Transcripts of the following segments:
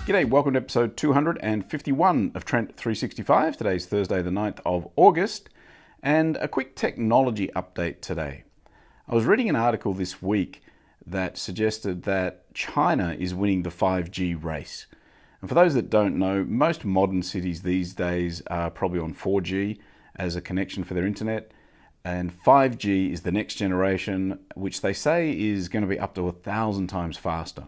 G'day, welcome to episode 251 of Trent365. Today's Thursday, the 9th of August, and a quick technology update today. I was reading an article this week that suggested that China is winning the 5G race. And for those that don't know, most modern cities these days are probably on 4G as a connection for their internet, and 5G is the next generation, which they say is going to be up to 1,000 times faster.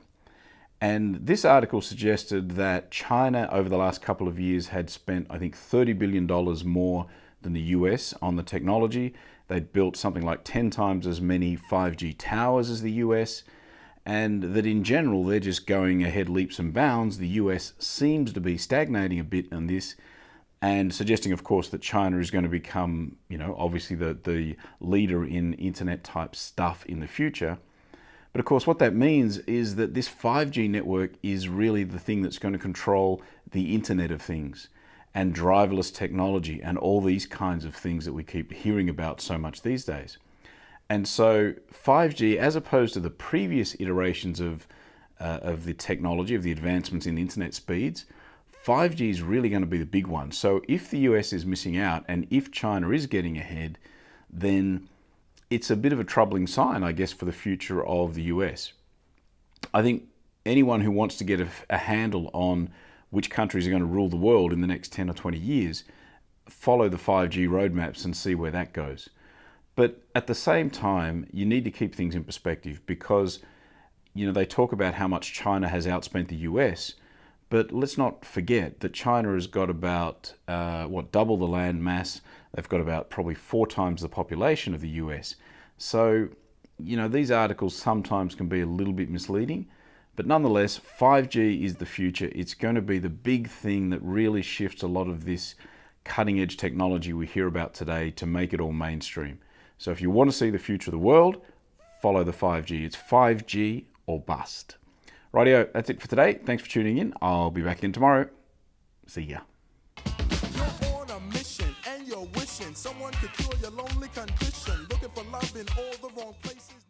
And this article suggested that China over the last couple of years had spent, I think, $30 billion more than the US on the technology. They'd built something like 10 times as many 5G towers as the US, and that in general, they're just going ahead leaps and bounds. The US seems to be stagnating a bit on this, and suggesting, of course, that China is going to become, obviously the leader in internet type stuff in the future. But of course, what that means is that this 5G network is really the thing that's going to control the Internet of Things and driverless technology and all these kinds of things that we keep hearing about so much these days. And so 5G, as opposed to the previous iterations of the technology, of the advancements in internet speeds, 5G is really going to be the big one. So if the US is missing out and if China is getting ahead, then it's a bit of a troubling sign, I guess, for the future of the US. I think anyone who wants to get a handle on which countries are going to rule the world in the next 10 or 20 years, follow the 5G roadmaps and see where that goes. But at the same time, you need to keep things in perspective because, they talk about how much China has outspent the US, but let's not forget that China has got about, double the land mass. They've got about probably 4 times the population of the US. So, these articles sometimes can be a little bit misleading, but nonetheless, 5G is the future. It's going to be the big thing that really shifts a lot of this cutting edge technology we hear about today to make it all mainstream. So if you want to see the future of the world, follow the 5G. It's 5G or bust. Rightio, that's it for today. Thanks for tuning in. I'll be back in tomorrow. See ya. You're on a mission and you're wishing someone could cure your lonely condition, looking for love in all the wrong places.